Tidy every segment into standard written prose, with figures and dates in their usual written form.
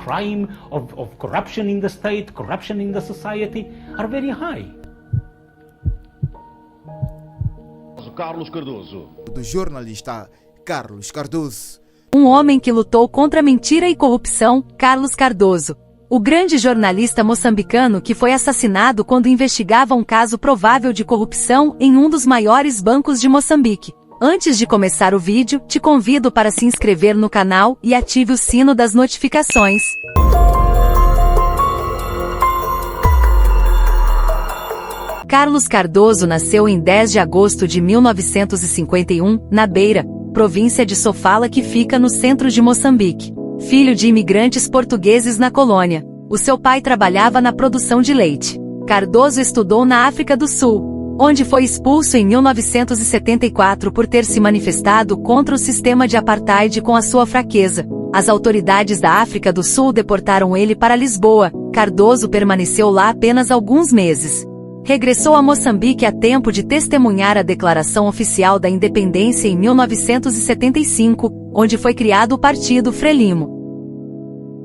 crime, of corruption in the state, corruption in the society are very high. Carlos Cardoso. Do jornalista Carlos Cardoso. Um homem que lutou contra a mentira e corrupção, Carlos Cardoso. O grande jornalista moçambicano que foi assassinado quando investigava um caso provável de corrupção em um dos maiores bancos de Moçambique. Antes de começar o vídeo, te convido para se inscrever no canal e ative o sino das notificações. Carlos Cardoso nasceu em 10 de agosto de 1951, na Beira, província de Sofala, que fica no centro de Moçambique. Filho de imigrantes portugueses na colônia. O seu pai trabalhava na produção de leite. Cardoso estudou na África do Sul, onde foi expulso em 1974 por ter se manifestado contra o sistema de apartheid com a sua fraqueza. As autoridades da África do Sul deportaram ele para Lisboa. Cardoso permaneceu lá apenas alguns meses. Regressou a Moçambique a tempo de testemunhar a Declaração Oficial da Independência em 1975, onde foi criado o Partido Frelimo.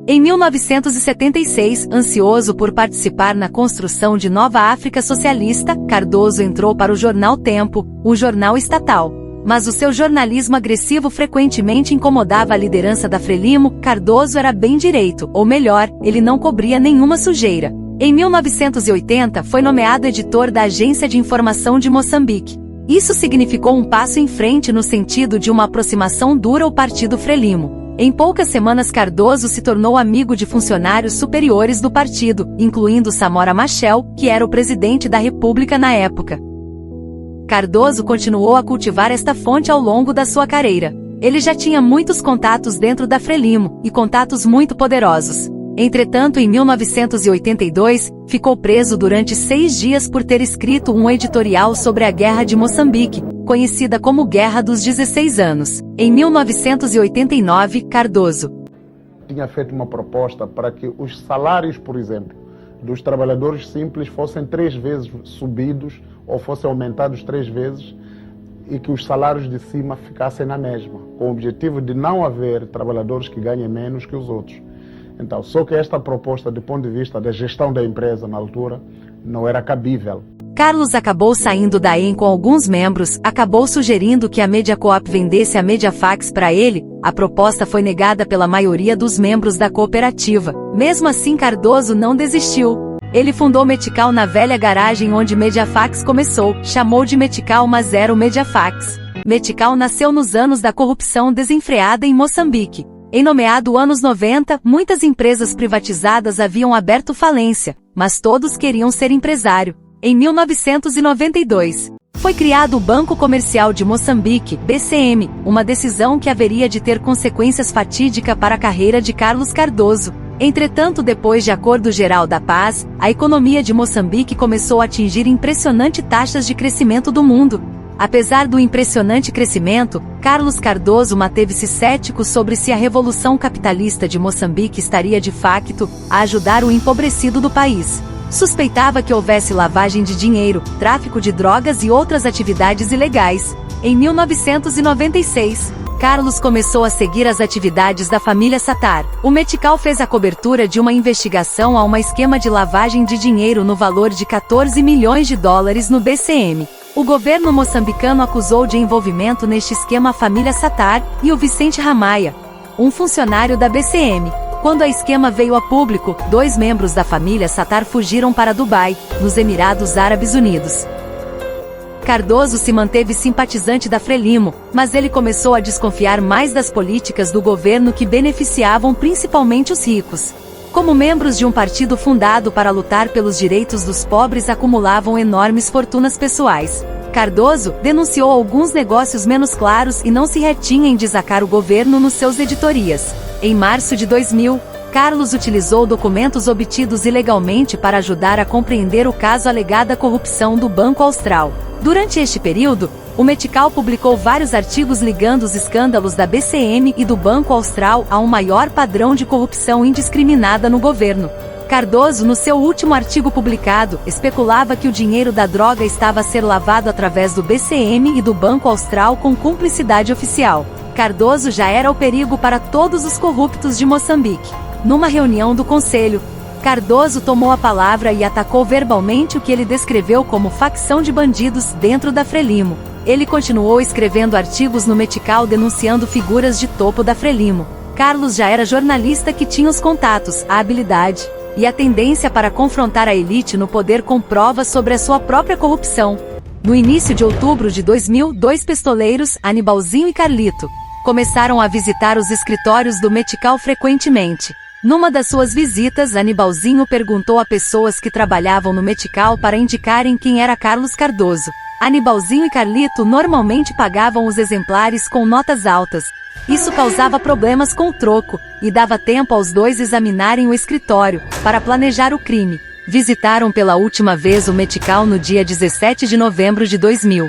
Em 1976, ansioso por participar na construção de Nova África Socialista, Cardoso entrou para o jornal Tempo, o jornal estatal. Mas o seu jornalismo agressivo frequentemente incomodava a liderança da Frelimo. Cardoso era bem direito, ou melhor, ele não cobria nenhuma sujeira. Em 1980, foi nomeado editor da Agência de Informação de Moçambique. Isso significou um passo em frente no sentido de uma aproximação dura ao Partido Frelimo. Em poucas semanas, Cardoso se tornou amigo de funcionários superiores do partido, incluindo Samora Machel, que era o presidente da República na época. Cardoso continuou a cultivar esta fonte ao longo da sua carreira. Ele já tinha muitos contatos dentro da Frelimo, e contatos muito poderosos. Entretanto, em 1982, ficou preso durante 6 dias por ter escrito um editorial sobre a Guerra de Moçambique, conhecida como Guerra dos 16 anos. Em 1989, Cardoso tinha feito uma proposta para que os salários, por exemplo, dos trabalhadores simples fossem 3 vezes subidos ou fossem aumentados 3 vezes e que os salários de cima ficassem na mesma, com o objetivo de não haver trabalhadores que ganhem menos que os outros. Então, só que esta proposta, do ponto de vista da gestão da empresa na altura, não era cabível. Carlos acabou saindo da EN com alguns membros, acabou sugerindo que a Mediacoop vendesse a Mediafax para ele. A proposta foi negada pela maioria dos membros da cooperativa. Mesmo assim, Cardoso não desistiu. Ele fundou Metical na velha garagem onde Mediafax começou, chamou de Metical, mas era o Mediafax. Metical nasceu nos anos da corrupção desenfreada em Moçambique. Em nomeado anos 90, muitas empresas privatizadas haviam aberto falência, mas todos queriam ser empresário. Em 1992, foi criado o Banco Comercial de Moçambique, BCM, uma decisão que haveria de ter consequências fatídicas para a carreira de Carlos Cardoso. Entretanto, depois de Acordo Geral da Paz, a economia de Moçambique começou a atingir impressionantes taxas de crescimento do mundo. Apesar do impressionante crescimento, Carlos Cardoso manteve-se cético sobre se a revolução capitalista de Moçambique estaria de facto a ajudar o empobrecido do país. Suspeitava que houvesse lavagem de dinheiro, tráfico de drogas e outras atividades ilegais. Em 1996, Carlos começou a seguir as atividades da família Sattar. O Metical fez a cobertura de uma investigação a um esquema de lavagem de dinheiro no valor de 14 milhões de dólares no BCM. O governo moçambicano acusou de envolvimento neste esquema a família Sattar e o Vicente Ramaia, um funcionário da BCM. Quando a esquema veio a público, 2 membros da família Sattar fugiram para Dubai, nos Emirados Árabes Unidos. Cardoso se manteve simpatizante da Frelimo, mas ele começou a desconfiar mais das políticas do governo que beneficiavam principalmente os ricos. Como membros de um partido fundado para lutar pelos direitos dos pobres acumulavam enormes fortunas pessoais, Cardoso denunciou alguns negócios menos claros e não se retinha em desacar o governo nos seus editorias. Em março de 2000, Carlos utilizou documentos obtidos ilegalmente para ajudar a compreender o caso alegada corrupção do Banco Austral. Durante este período, o Metical publicou vários artigos ligando os escândalos da BCM e do Banco Austral a um maior padrão de corrupção indiscriminada no governo. Cardoso, no seu último artigo publicado, especulava que o dinheiro da droga estava a ser lavado através do BCM e do Banco Austral com cumplicidade oficial. Cardoso já era o perigo para todos os corruptos de Moçambique. Numa reunião do conselho, Cardoso tomou a palavra e atacou verbalmente o que ele descreveu como facção de bandidos dentro da Frelimo. Ele continuou escrevendo artigos no Metical denunciando figuras de topo da Frelimo. Carlos já era jornalista que tinha os contatos, a habilidade e a tendência para confrontar a elite no poder com provas sobre a sua própria corrupção. No início de outubro de 2000, dois pistoleiros, Anibalzinho e Carlito, começaram a visitar os escritórios do Metical frequentemente. Numa das suas visitas, Anibalzinho perguntou a pessoas que trabalhavam no Metical para indicarem quem era Carlos Cardoso. Anibalzinho e Carlito normalmente pagavam os exemplares com notas altas. Isso causava problemas com o troco, e dava tempo aos dois examinarem o escritório, para planejar o crime. Visitaram pela última vez o Metical no dia 17 de novembro de 2000.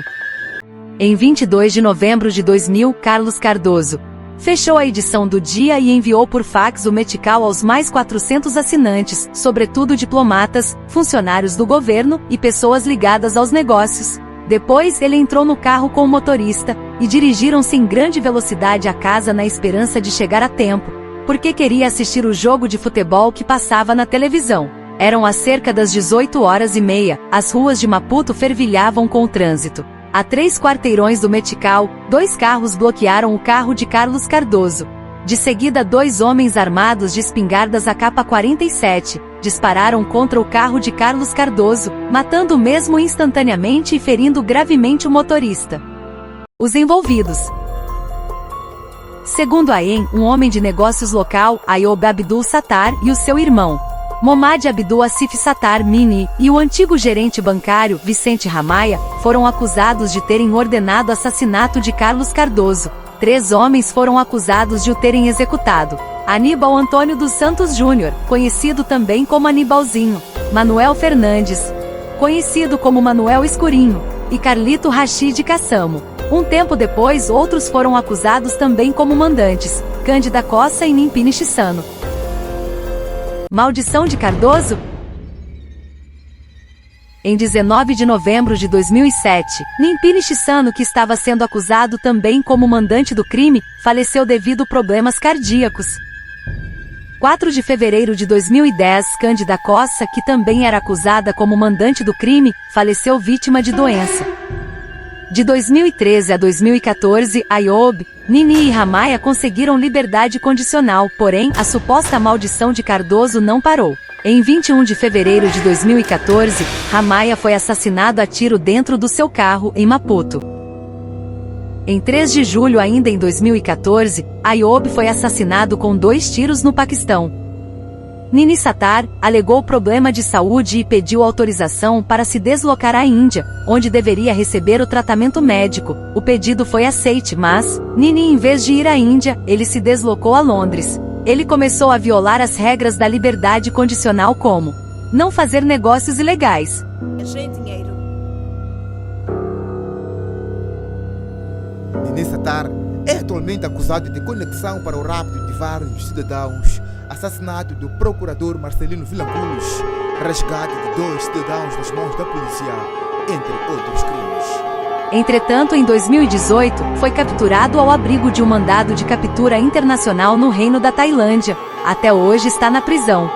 Em 22 de novembro de 2000, Carlos Cardoso fechou a edição do dia e enviou por fax o Metical aos mais 400 assinantes, sobretudo diplomatas, funcionários do governo e pessoas ligadas aos negócios. Depois ele entrou no carro com o motorista, e dirigiram-se em grande velocidade à casa na esperança de chegar a tempo, porque queria assistir o jogo de futebol que passava na televisão. Eram às cerca das 18h30, as ruas de Maputo fervilhavam com o trânsito. A 3 quarteirões do Metical, 2 carros bloquearam o carro de Carlos Cardoso. De seguida 2 homens armados de espingardas AK-47, dispararam contra o carro de Carlos Cardoso, matando o mesmo instantaneamente e ferindo gravemente o motorista. Os envolvidos. Segundo a EN, um homem de negócios local, Ayoub Abdul Sattar, e o seu irmão, Momad Abdul Asif Sattar Mini, e o antigo gerente bancário, Vicente Ramaia, foram acusados de terem ordenado o assassinato de Carlos Cardoso. 3 homens foram acusados de o terem executado: Aníbal Antônio dos Santos Júnior, conhecido também como Anibalzinho; Manuel Fernandes, conhecido como Manuel Escurinho; e Carlito Rachid Cassamo. Um tempo depois, outros foram acusados também como mandantes: Cândida Cossa e Nimpini Chissano. Maldição de Cardoso? Em 19 de novembro de 2007, Nimpini Chissano, que estava sendo acusado também como mandante do crime, faleceu devido a problemas cardíacos. 4 de fevereiro de 2010, Cândida Cossa, que também era acusada como mandante do crime, faleceu vítima de doença. De 2013 a 2014, Ayoub, Nini e Ramaia conseguiram liberdade condicional, porém, a suposta maldição de Cardoso não parou. Em 21 de fevereiro de 2014, Ramaia foi assassinado a tiro dentro do seu carro, em Maputo. Em 3 de julho ainda em 2014, Ayoub foi assassinado com 2 tiros no Paquistão. Nini Sattar alegou problema de saúde e pediu autorização para se deslocar à Índia, onde deveria receber o tratamento médico. O pedido foi aceite, mas Nini, em vez de ir à Índia, ele se deslocou a Londres. Ele começou a violar as regras da liberdade condicional, como não fazer negócios ilegais. Nini Sattar é atualmente acusado de conexão para o rapto de vários cidadãos, assassinato do procurador Marcelino Vilanculos, resgate de 2 cidadãos nas mãos da polícia, entre outros crimes. Entretanto, em 2018, foi capturado ao abrigo de um mandado de captura internacional no Reino da Tailândia. Até hoje está na prisão.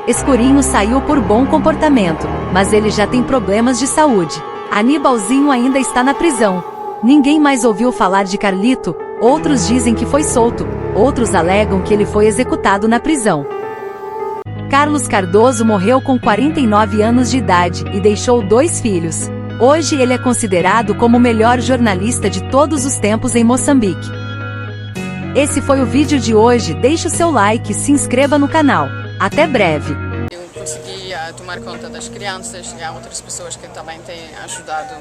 Escurinho saiu por bom comportamento, mas ele já tem problemas de saúde. Anibalzinho ainda está na prisão. Ninguém mais ouviu falar de Carlito. Outros dizem que foi solto, outros alegam que ele foi executado na prisão. Carlos Cardoso morreu com 49 anos de idade e deixou 2 filhos. Hoje ele é considerado como o melhor jornalista de todos os tempos em Moçambique. Esse foi o vídeo de hoje, deixe o seu like e se inscreva no canal. Até breve! Eu consegui tomar conta das crianças e há outras pessoas que também têm ajudado